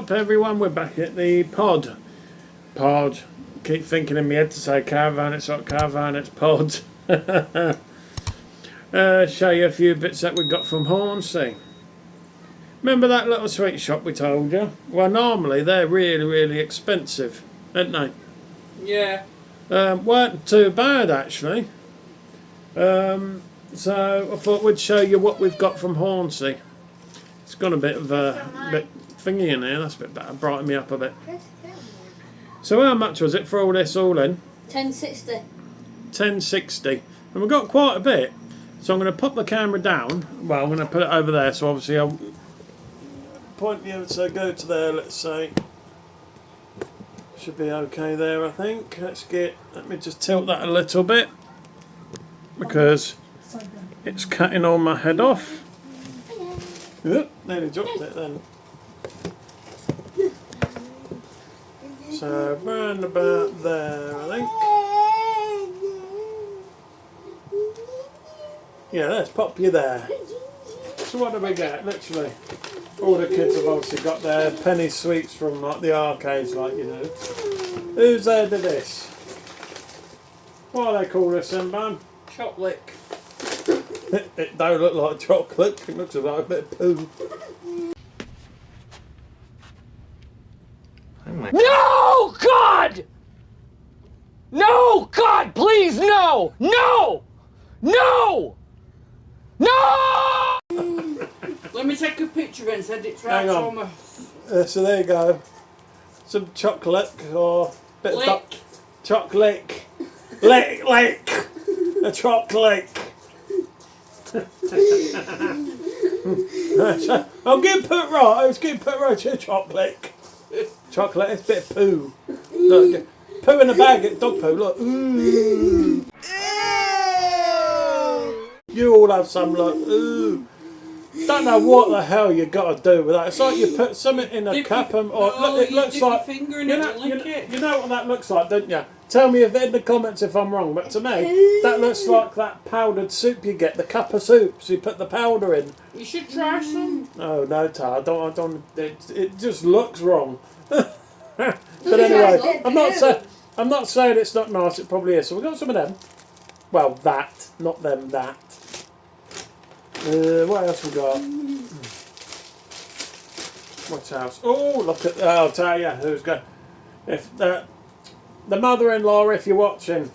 up, everyone? We're back at the pod. Keep thinking in my head to say caravan. It's not caravan, it's pod. Show you a few bits that we got from Hornsey. Remember that little sweet shop we told you? Well, normally they're really, really expensive, aren't they? Yeah. Weren't too bad, actually. So I thought we'd show you what we've got from Hornsey. It's got a bit of a bit thingy in here. That's a bit better. Brighten me up a bit. So how much was it for all this all in? £10.60. £10.60. And we've got quite a bit. So I'm going to pop the camera down. Well, I'm going to put it over there. So obviously I'll point you to go to there, let's say. Should be okay there, I think. Let me just tilt that a little bit. Because it's cutting all my head off. Oop, nearly dropped it then. So round about there, I think. Yeah, let's pop you there. So what do we get? Literally, all the kids have obviously got their penny sweets from like the arcades, like you know. Who's there to this? What do they call this then, man? Chocolate. It don't look like chocolate. It looks like a bit of poo. No, God! No, God, please, no! No! No! No! Let me take a picture and send it to Hang our on. Thomas. So there you go. Some chocolate or bit of chocolate. Lick. A chocolate. I'll get put right. I was getting put right to chocolate. Chocolate. It's a bit of poo. Look, poo in a bag. Dog poo. Look. Ooh. You all have some look. Ooh. Don't know what the hell you got to do with that. It's like you put something in a cup and it looks like your finger in you know what that looks like, don't you? Tell me in the comments if I'm wrong. But to me, that looks like that powdered soup you get, the cuppa soup. So you put the powder in. You should try some. Oh no, Tar, I don't. It just looks wrong. But anyway, I'm not saying it's not nice. It probably is. So we got some of them. Well, that, not them. That. What else we got? What else? Oh, look at. I'll tell you who's got. If the mother-in-law, if you're watching,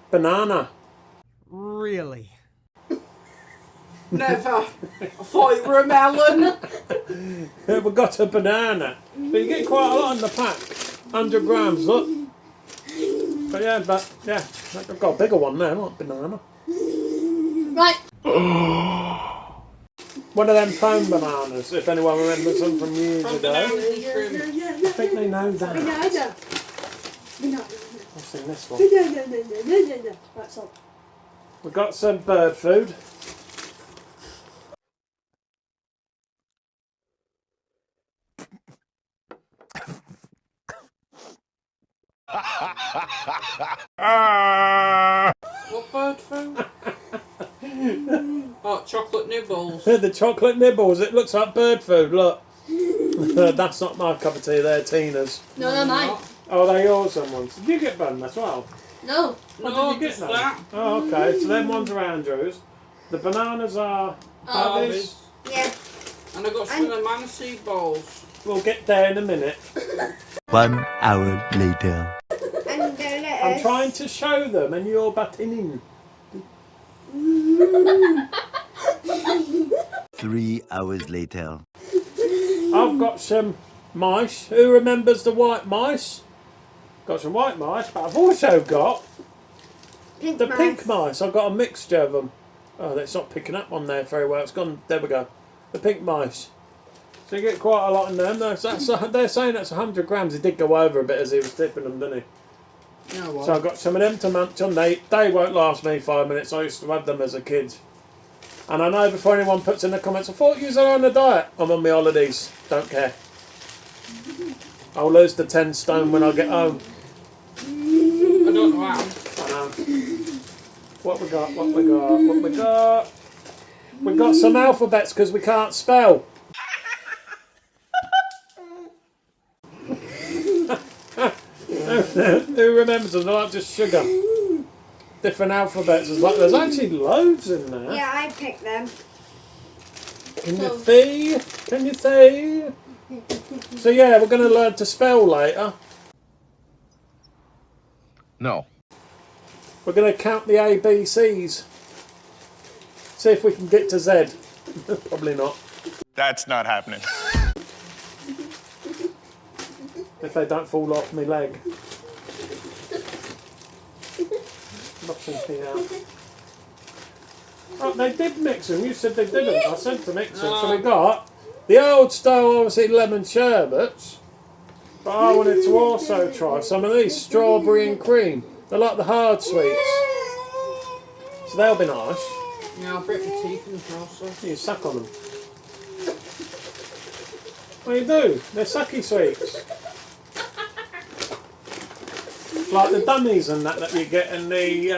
banana. Really? Never. I thought it were a melon. We got a banana, but you get quite a lot in the pack. 100 grams. Look. But yeah, I've got a bigger one there. Not banana. Right. One of them foam bananas, if anyone remembers them from years ago. Yeah. I think they know that. Banana. What's in this one? No. That's all. We've got some bird food. What bird food? Oh, chocolate nibbles. The chocolate nibbles, it looks like bird food, look. That's not my cup of tea, they're Tina's. No, they're mine. Oh, they yours someone's. Did you get them as well? No. What did you get them? That. Oh, okay, so them ones are Andrew's. The bananas are Harvey's. Yeah. And I got some of the maniseed balls. We'll get there in a minute. 1 hour later. I'm trying to show them and you're butting in. 3 hours later. I've got some mice. Who remembers the white mice? Got some white mice, but I've also got pink mice. I've got a mixture of them. Oh, it's not picking up on there very well. It's gone. There we go. The pink mice. So you get quite a lot in them. They're saying that's 100 grams. He did go over a bit as he was tipping them, didn't he? You know what? So I've got some of them to munch on. They won't last me 5 minutes. I used to have them as a kid. And I know before anyone puts in the comments, I thought you were on a diet. I'm on my holidays. Don't care. I'll lose the 10 stone when I get home. I don't know how. I know. What we got? We've got some alphabets because we can't spell. Who remembers them? They're like just sugar. Different alphabets. There's actually loads in there. Yeah, I picked them. Can you see? Can you see? So yeah, we're going to learn to spell later. No. We're going to count the ABCs. See if we can get to Z. Probably not. That's not happening. If they don't fall off my leg. Nothing here. Oh, they did mix them. You said they didn't. I said to mix them. So we got the old style, obviously, lemon sherbets. But I wanted to also try some of these strawberry and cream. They're like the hard sweets. So they'll be nice. Yeah, I'll break my teeth in the process. You suck on them. What do you do? They're sucky sweets. Like the dummies and that you get in the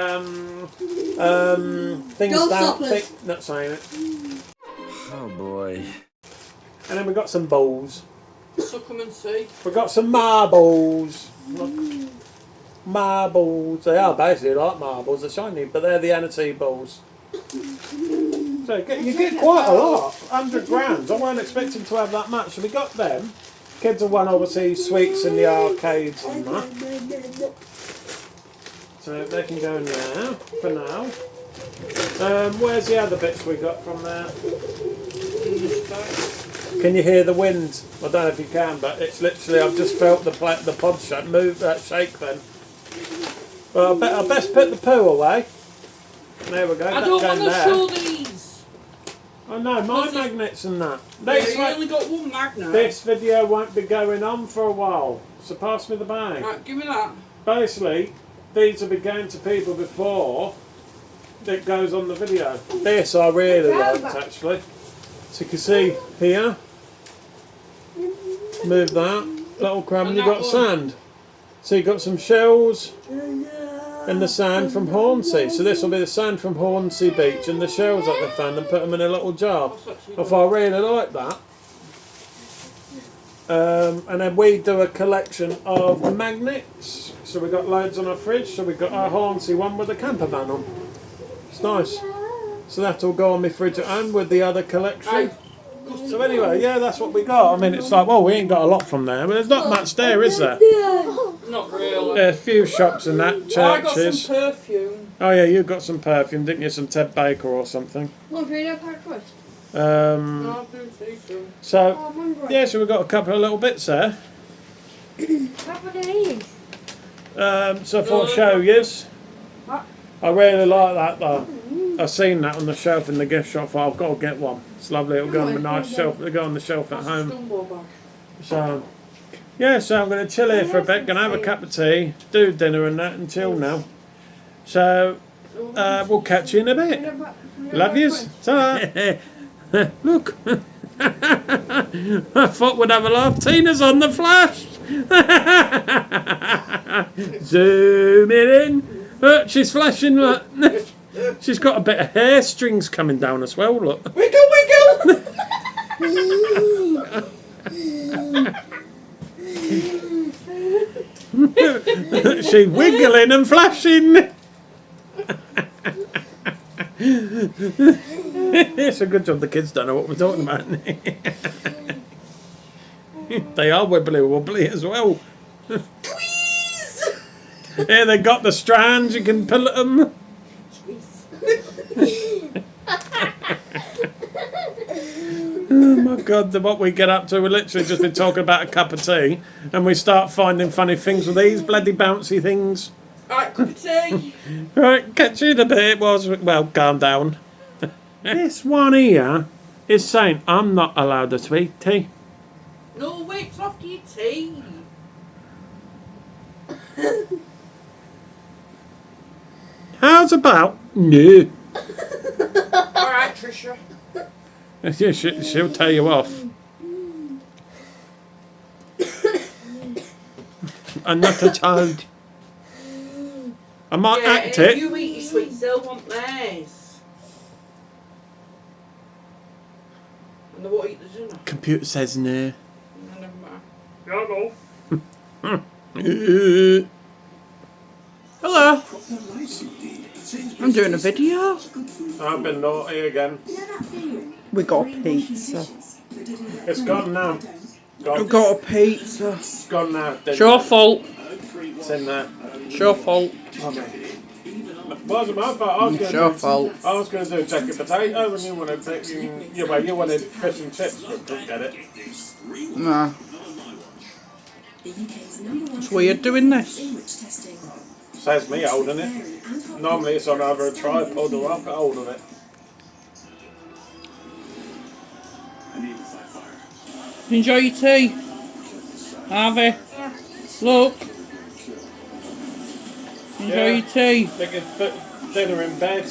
things down. Not saying it. Oh boy. And then we got some bowls. Suck 'em and see. We got some marbles. Look. Marbles. They are basically like marbles. They're shiny, but they're the anatee balls. So you get quite a lot. 100 grams. I weren't expecting to have that much. So we got them. Kids have won obviously sweets in the arcades and that. So they can go in there for now. Where's the other bits we got from there? Can you hear the wind? I don't know if you can, but it's literally, I've just felt the pod shake, shake then. Well, I best put the poo away. There we go. I don't want to show these. Oh no, my magnets and that. Yeah, you only got one magnet. This video won't be going on for a while, so pass me the bag. Right, give me that. Basically, these will be going to people before it goes on the video. This I really liked actually. So you can see here, move that, little crumb, and you got sand. So you got some shells and the sand from Hornsey. So this will be the sand from Hornsey Beach and the shells that they found and put them in a little jar. If I really like that. And then we do a collection of magnets. So we got loads on our fridge. So we got our Hornsey one with a camper van on. It's nice. So that'll go on my fridge at home with the other collection. So anyway, yeah, that's what we got. I mean, it's like, well, we ain't got a lot from there, but there's not much there, is there? Not really. Yeah, a few shops and that, churches. I got some perfume. Oh yeah, you got some perfume, didn't you? Some Ted Baker or something. What video part first? No, I don't see so. So, yeah, so we've got a couple of little bits there. What were these? So I thought I'd show yous. I really like that though. I've seen that on the shelf in the gift shop. I've got to get one. It's lovely. It'll go on the nice shelf. It'll go on the shelf at home. So, yeah. So I'm going to chill here for a bit. Going to have a cup of tea, do dinner and that, and chill now. So we'll catch you in a bit. Love yous. Ta-ra. Look. I thought we'd have a laugh. Tina's on the flash. Zoom it in. Look, she's flashing. Look. She's got a bit of hair strings coming down as well. Look. Wiggle, wiggle. She's wiggling and flashing. It's a good job the kids don't know what we're talking about. They are wibbly wobbly as well. Here they got the strands, you can pull at them. Oh my God, what we get up to, we've literally just been talking about a cup of tea and we start finding funny things with these bloody bouncy things. Right, cup of tea. Right, catch you in a bit. Well, calm down. This one here is saying I'm not allowed a sweet tea. No, wait after your tea. How's about no? Alright, Trisha. Yeah, she'll tell you off. I'm not a child. I might act if it. you eat your sweets, they'll want theirs. And they won't eat the dinner. Computer says no. Never mind. Hello. I'm doing a video. I've been naughty again. We got a pizza. It's gone now. We've got a pizza. It's gone now. It's your fault. It's in there. It's your fault. Wasn't my fault. It's your fault. I was going to do jacket potato and you wanted you wanted fish and chips, but couldn't get it. Nah. It's weird doing this. Says me holding it. Normally it's on either a tripod or I've got hold of it. Enjoy your tea. Harvey. Yeah. Look. Enjoy your tea. They can put dinner in bed.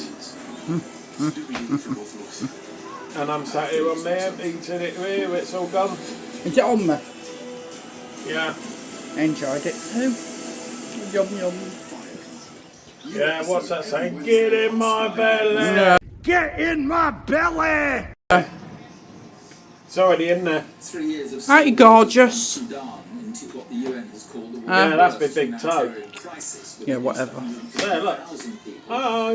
And I'm sat here on there eating it here, it's all gone. Is it on me? Yeah. Enjoyed it too. Yum yum. Yeah, what's that saying? Get in my belly! No. Get in my belly! It's already in there. Aren't you gorgeous? Yeah, that's my big toe. Yeah, whatever. There, look. Oh,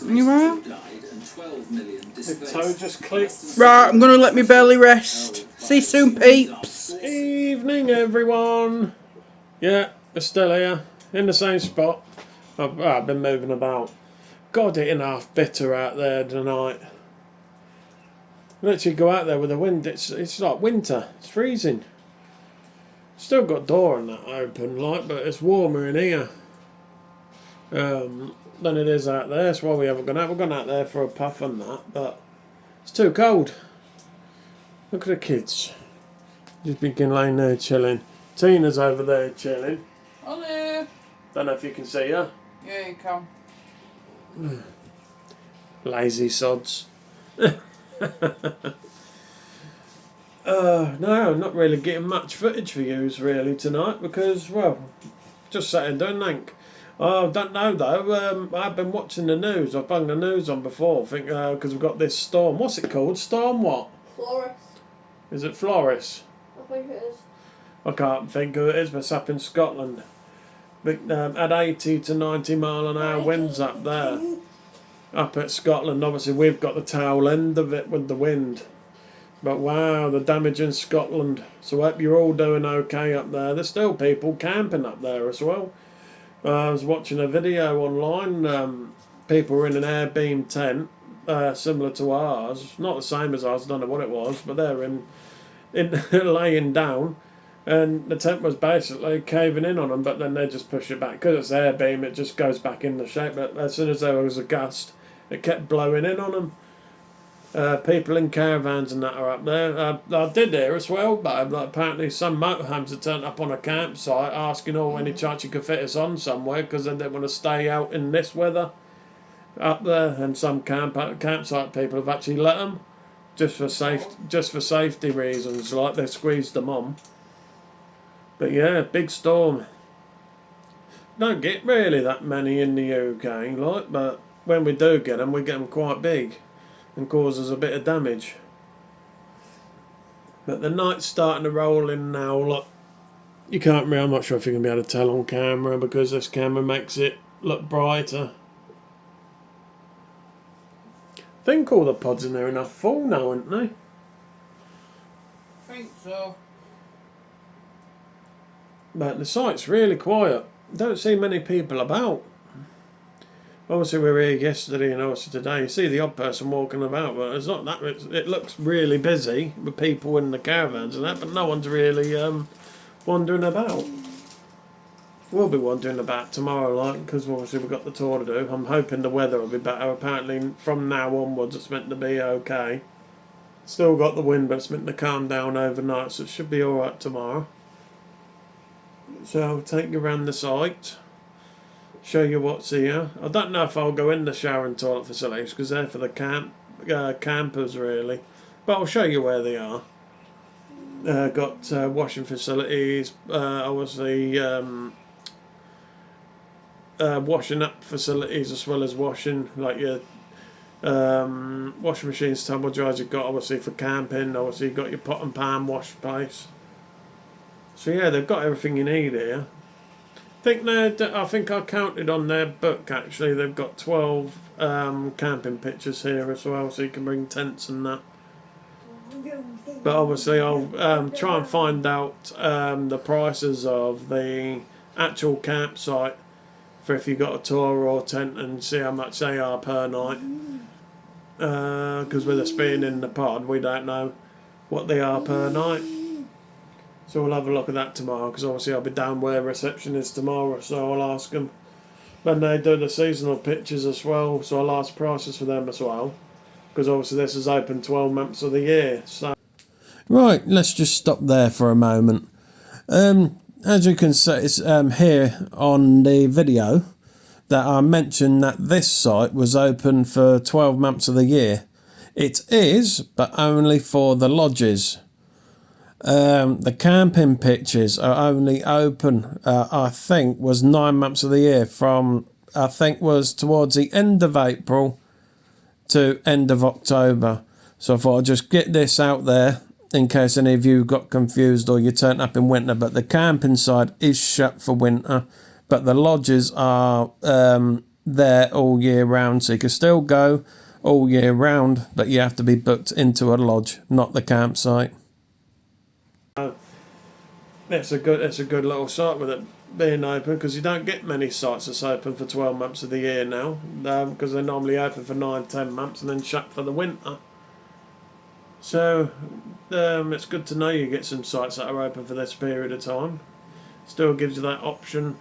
You are? the toe just clicked. Right, I'm gonna let my belly rest. See you soon, peeps. Evening, everyone. Yeah, we're still here in the same spot. I've been moving about. God, it's half bitter out there tonight. Literally go out there with the wind. It's like winter. It's freezing. Still got door and that open, like, but it's warmer in here than it is out there. That's why we haven't gone out. We've gone out there for a puff and that, but it's too cold. Look at the kids. Just been laying there chilling. Tina's over there chilling. Hello. Don't know if you can see her. Yeah, you come. Lazy sods. No, not really getting much footage for yous really tonight because, well, just sat and doing nank. Oh, don't know though. I've been watching the news. I've bunged the news on before. I think because we've got this storm. What's it called? Storm what? Florist. Is it Floris? I think it is. I can't think who it is, but it's up in Scotland. But, at 80 to 90 mile an hour winds up there. Up at Scotland, obviously we've got the tail end of it with the wind. But wow, the damage in Scotland. So I hope you're all doing okay up there. There's still people camping up there as well. I was watching a video online. People were in an air beam tent, similar to ours. Not the same as ours, I don't know what it was, but they're in laying down. And the tent was basically caving in on them, but then they just push it back. Because it's air beam, it just goes back into shape. But as soon as there was a gust, it kept blowing in on them. People in caravans and that are up there. I did hear as well, but apparently some motorhomes had turned up on a campsite asking, any chance you could fit us on somewhere because they didn't want to stay out in this weather up there. And some campsite people have actually let them just for safety reasons, like they've squeezed them on. But yeah, big storm. Don't get really that many in the UK, like, but when we do get them, we get them quite big and causes a bit of damage. But the night's starting to roll in now. Look, you can't really, I'm not sure if you can be able to tell on camera because this camera makes it look brighter. I think all the pods in there are enough full now, aren't they? I think so. But the site's really quiet. Don't see many people about. Obviously we were here yesterday and obviously today. You see the odd person walking about, but it's not that. It looks really busy with people in the caravans and that, but no one's really wandering about. We'll be wandering about tomorrow, like, because obviously we've got the tour to do. I'm hoping the weather will be better. Apparently from now onwards it's meant to be okay. Still got the wind, but it's meant to calm down overnight, so it should be alright tomorrow. So I'll take you around the site, show you what's here. I don't know if I'll go in the shower and toilet facilities because they're for the campers really, but I'll show you where they are. Got washing facilities, obviously washing up facilities as well as washing, like your washing machines, tumble dryers. You've got obviously for camping. Obviously you've got your pot and pan wash place. So yeah, they've got everything you need here. I think I counted on their book actually. They've got 12 camping pictures here as well, so you can bring tents and that. But obviously, I'll try and find out the prices of the actual campsite for if you got a tour or tent and see how much they are per night. Because with us being in the pod, we don't know what they are per night. So we'll have a look at that tomorrow, because obviously I'll be down where reception is tomorrow, so I'll ask them when they do the seasonal pictures as well, so I'll ask prices for them as well, because obviously this is open 12 months of the year. So right, let's just stop there for a moment. As you can see, it's here on the video that I mentioned that this site was open for 12 months of the year. It is, but only for the lodges. The camping pitches are only open, I think, was 9 months of the year, from, I think, was towards the end of April to end of October. So I thought I'd just get this out there in case any of you got confused or you turned up in winter. But the camping side is shut for winter, but the lodges are there all year round, so you can still go all year round, but you have to be booked into a lodge, not the campsite. It's a good little site with it being open, because you don't get many sites that's open for 12 months of the year now, because they're normally open for 9-10 months and then shut for the winter. So it's good to know you get some sites that are open for this period of time. Still gives you that option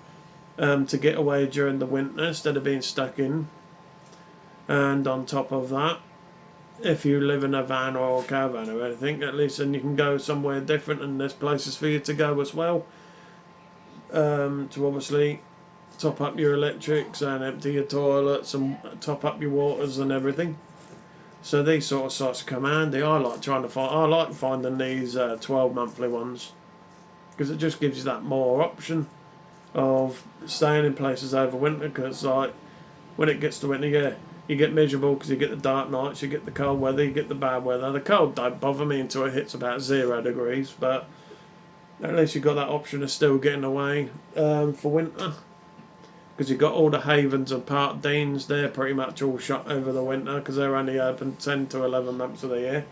to get away during the winter instead of being stuck in. And on top of that, if you live in a van or a caravan or anything, at least then you can go somewhere different, and there's places for you to go as well, to obviously top up your electrics and empty your toilets and top up your waters and everything. So these sort of sites come handy. I like finding these 12 monthly ones, because it just gives you that more option of staying in places over winter. Because like when it gets to winter, yeah, you get miserable because you get the dark nights, you get the cold weather, you get the bad weather. The cold don't bother me until it hits about 0 degrees, but at least you've got that option of still getting away for winter. Because you've got all the havens and park deans, they're pretty much all shut over the winter, because they're only open 10 to 11 months of the year.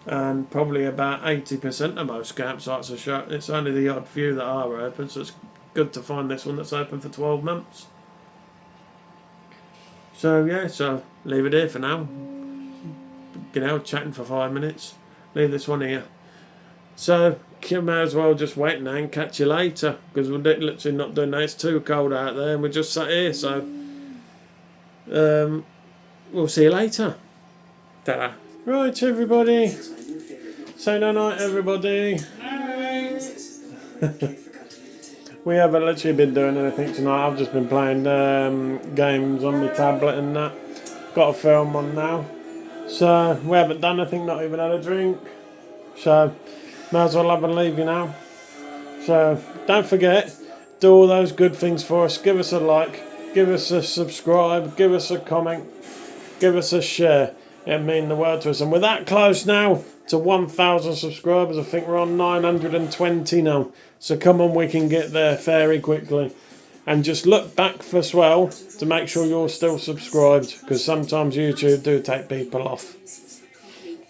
And probably about 80% of most campsites are shut. It's only the odd few that are open, so it's good to find this one that's open for 12 months. So yeah, so leave it here for now. Get out chatting for 5 minutes. Leave this one here. So you may as well just wait now and catch you later, because we're literally not doing that. It's too cold out there and we're just sat here. So we'll see you later. Ta-da. Right, everybody. Say no night, everybody. We haven't literally been doing anything tonight. I've just been playing games on my tablet and that. Got a film on now. So we haven't done anything, not even had a drink. So may as well have a leave you now. So don't forget, do all those good things for us. Give us a like, give us a subscribe, give us a comment, give us a share. It'd mean the world to us. And we're that close now to 1,000 subscribers. I think we're on 920 now. So come on, we can get there very quickly. And just look back for as well to make sure you're still subscribed, because sometimes YouTube do take people off.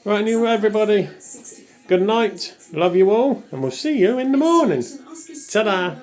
Right, anyway, everybody, good night. Love you all, and we'll see you in the morning. Ta-da.